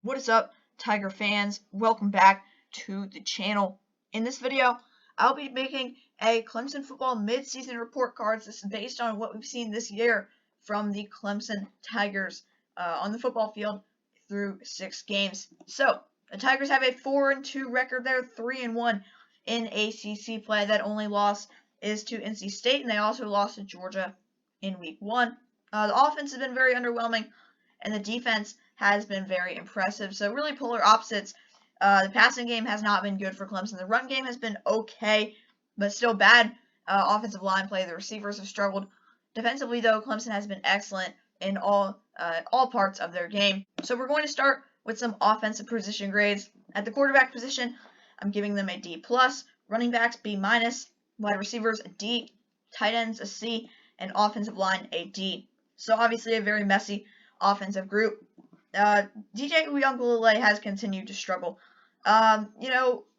What is up, Tiger fans? Welcome back to the channel. In this video, I'll be making a Clemson football mid-season report cards. This is based on what we've seen this year from the Clemson Tigers on the football field through 6 games. So, the Tigers have a 4-2 record there, 3-1 in ACC play. That only loss is to NC State, and they also lost to Georgia in Week 1. The offense has been very underwhelming, and the defense has been very impressive. So really polar opposites. The passing game has not been good for Clemson. The run game has been okay, but still bad offensive line play. The receivers have struggled. Defensively, though, Clemson has been excellent in all parts of their game. So we're going to start with some offensive position grades. At the quarterback position, I'm giving them a D+, running backs B-, wide receivers a D, tight ends a C, and offensive line a D. So obviously a very messy offensive group. DJ Uiagalelei has continued to struggle. Of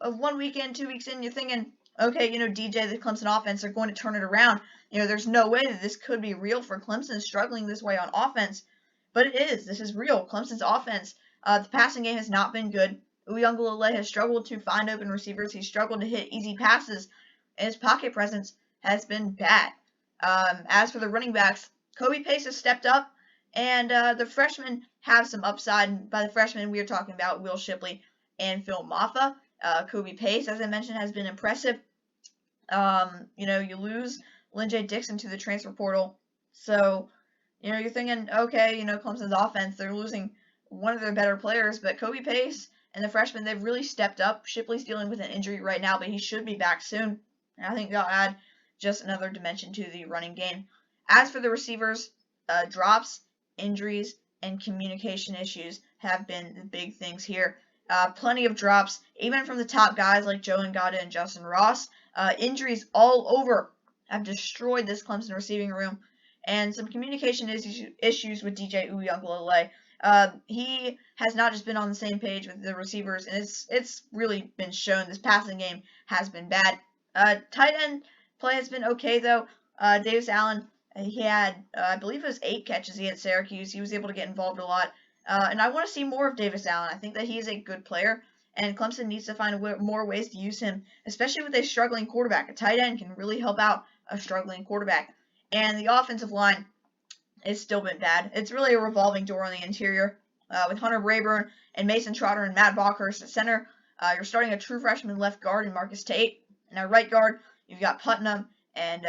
1 week in, 2 weeks in, you're thinking, okay, DJ, the Clemson offense, are going to turn it around. There's no way that this could be real for Clemson struggling this way on offense. But it is. This is real. Clemson's offense, the passing game has not been good. Uiagalelei has struggled to find open receivers. He's struggled to hit easy passes. And his pocket presence has been bad. As for the running backs, Kobe Pace has stepped up. And the freshmen have some upside. And by the freshmen, we are talking about Will Shipley and Phil Maffa. Kobe Pace, as I mentioned, has been impressive. You lose Lynn J. Dixon to the transfer portal. So, you're thinking, okay, Clemson's offense, they're losing one of their better players. But Kobe Pace and the freshmen, they've really stepped up. Shipley's dealing with an injury right now, but he should be back soon. And I think they'll add just another dimension to the running game. As for the receivers, drops, injuries, and communication issues have been the big things here. Plenty of drops, even from the top guys like Joe Ngata and Justin Ross. Injuries all over have destroyed this Clemson receiving room. And some communication issues with DJ Uiagalelei. He has not just been on the same page with the receivers, and it's really been shown. This passing game has been bad. Tight end play has been okay, though. Davis Allen, he had, I believe it was 8 catches he had at Syracuse. He was able to get involved a lot. And I want to see more of Davis Allen. I think that he is a good player, and Clemson needs to find more ways to use him, especially with a struggling quarterback. A tight end can really help out a struggling quarterback. And the offensive line has still been bad. It's really a revolving door on the interior. With Hunter Brayburn and Mason Trotter and Matt Bockhurst at center, you're starting a true freshman left guard in Marcus Tate. And at right guard, you've got Putnam, and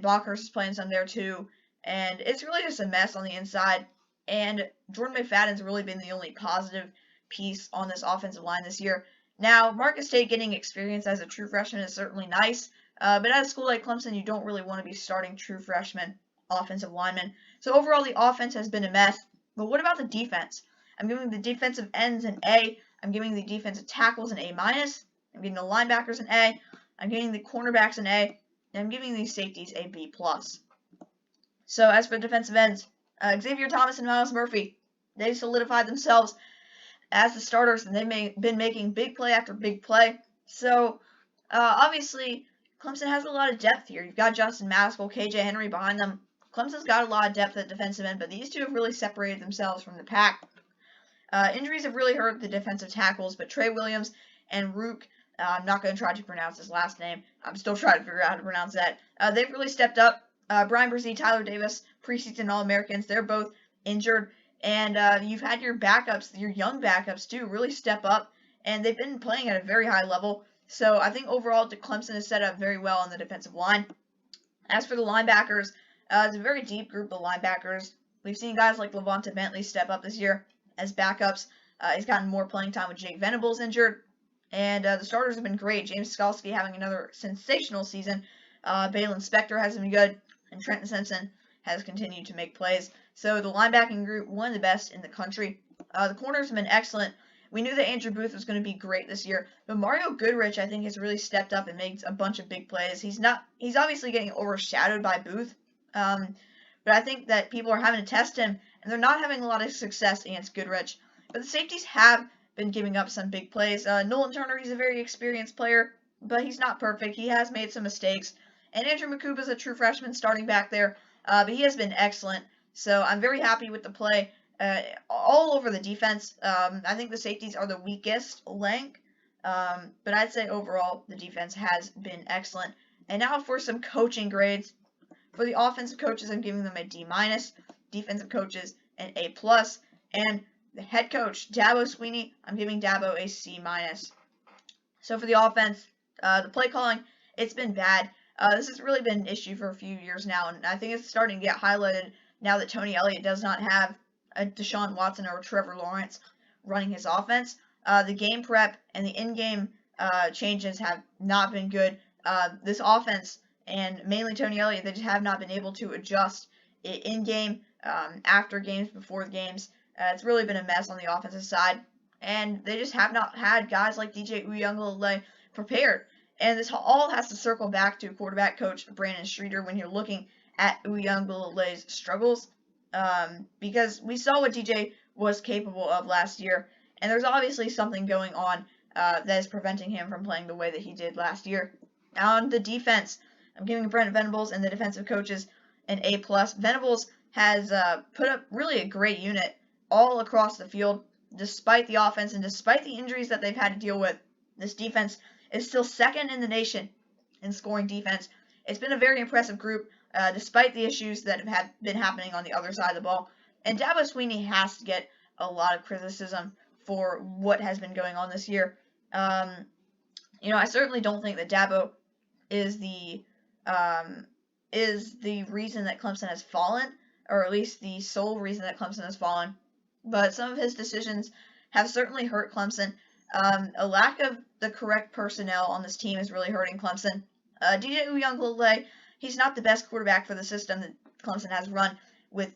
Bockhurst is playing some there too. And it's really just a mess on the inside. And Jordan McFadden's really been the only positive piece on this offensive line this year. Now, Marcus Tate getting experience as a true freshman is certainly nice. But at a school like Clemson, you don't really want to be starting true freshman offensive linemen. So overall, the offense has been a mess. But what about the defense? I'm giving the defensive ends an A. I'm giving the defensive tackles an A-. I'm giving the linebackers an A. I'm giving the cornerbacks an A. And I'm giving these safeties a B+. So as for defensive ends, Xavier Thomas and Miles Murphy, they've solidified themselves as the starters, and they've been making big play after big play. So obviously, Clemson has a lot of depth here. You've got Justin Maskell, KJ Henry behind them. Clemson's got a lot of depth at defensive end, but these two have really separated themselves from the pack. Injuries have really hurt the defensive tackles, but Trey Williams and Rook, I'm not going to try to pronounce his last name. I'm still trying to figure out how to pronounce that. They've really stepped up. Brian Brzee, Tyler Davis, preseason All-Americans, they're both injured. And you've had your backups, your young backups too, really step up. And they've been playing at a very high level. So I think overall Clemson is set up very well on the defensive line. As for the linebackers, it's a very deep group of linebackers. We've seen guys like Levonta Bentley step up this year as backups. He's gotten more playing time with Jake Venables injured. And the starters have been great. James Skalski having another sensational season. Balin Spector has been good. And Trenton Simpson has continued to make plays. So the linebacking group, one of the best in the country. The corners have been excellent. We knew that Andrew Booth was going to be great this year, but Mario Goodrich, I think, has really stepped up and made a bunch of big plays. He's obviously getting overshadowed by Booth, but I think that people are having to test him, and they're not having a lot of success against Goodrich. But the safeties have been giving up some big plays. Nolan Turner, he's a very experienced player, but he's not perfect. He has made some mistakes. And Andrew McCoop is a true freshman starting back there, but he has been excellent. So I'm very happy with the play all over the defense. I think the safeties are the weakest link, but I'd say overall the defense has been excellent. And now for some coaching grades. For the offensive coaches, I'm giving them a D-. Defensive coaches an A+. And the head coach, Dabo Swinney, I'm giving Dabo a C-. So for the offense, the play calling, it's been bad. This has really been an issue for a few years now, and I think it's starting to get highlighted now that Tony Elliott does not have a Deshaun Watson or Trevor Lawrence running his offense. The game prep and the in-game changes have not been good. This offense, and mainly Tony Elliott, they just have not been able to adjust in-game, after games, before the games. It's really been a mess on the offensive side, and they just have not had guys like DJ Uiagalelei prepared. And this all has to circle back to quarterback coach Brandon Streeter when you're looking at Uiagalelei's struggles, because we saw what DJ was capable of last year, and there's obviously something going on that is preventing him from playing the way that he did last year. On the defense, I'm giving Brent Venables and the defensive coaches an A+. Venables has put up really a great unit all across the field, despite the offense and despite the injuries that they've had to deal with. This defense is still second in the nation in scoring defense. It's been a very impressive group, despite the issues that have been happening on the other side of the ball. And Dabo Swinney has to get a lot of criticism for what has been going on this year. I certainly don't think that Dabo is the reason that Clemson has fallen, or at least the sole reason that Clemson has fallen. But some of his decisions have certainly hurt Clemson. A lack of the correct personnel on this team is really hurting Clemson. DJ Uiagalelei, he's not the best quarterback for the system that Clemson has run, with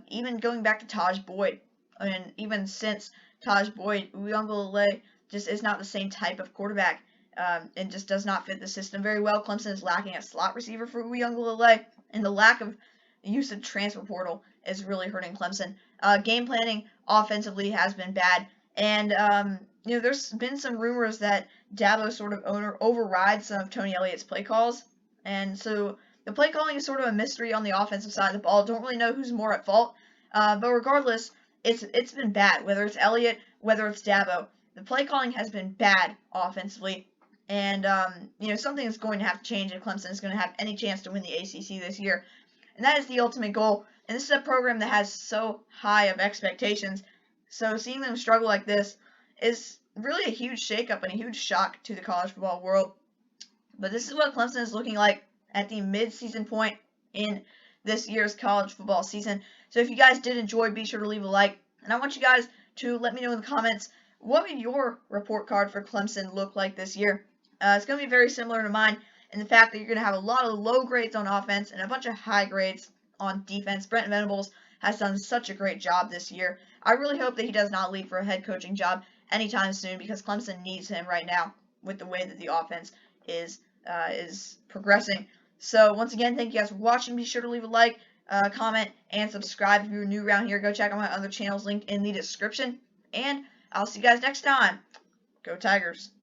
even going back to Taj Boyd. And even since Taj Boyd, Uiagalelei just is not the same type of quarterback, and just does not fit the system very well. Clemson is lacking a slot receiver for Uiagalelei, and the lack of use of transfer portal is really hurting Clemson. Game planning offensively has been bad, and there's been some rumors that Dabo sort of overrides some of Tony Elliott's play calls, and so the play calling is sort of a mystery on the offensive side of the ball. Don't really know who's more at fault, but regardless, it's been bad. Whether it's Elliott, whether it's Dabo, the play calling has been bad offensively, and something is going to have to change if Clemson is going to have any chance to win the ACC this year, and that is the ultimate goal. And this is a program that has so high of expectations, so seeing them struggle like this is really a huge shakeup and a huge shock to the college football world. But this is what Clemson is looking like at the mid-season point in this year's college football season. So if you guys did enjoy, be sure to leave a like. And I want you guys to let me know in the comments, what would your report card for Clemson look like this year? It's going to be very similar to mine in the fact that you're going to have a lot of low grades on offense and a bunch of high grades on defense. Brent Venables has done such a great job this year. I really hope that he does not leave for a head coaching job anytime soon, because Clemson needs him right now with the way that the offense is progressing. So once again, thank you guys for watching. Be sure to leave a like, comment, and subscribe if you're new around here. Go check out my other channels linked in the description. And I'll see you guys next time. Go Tigers.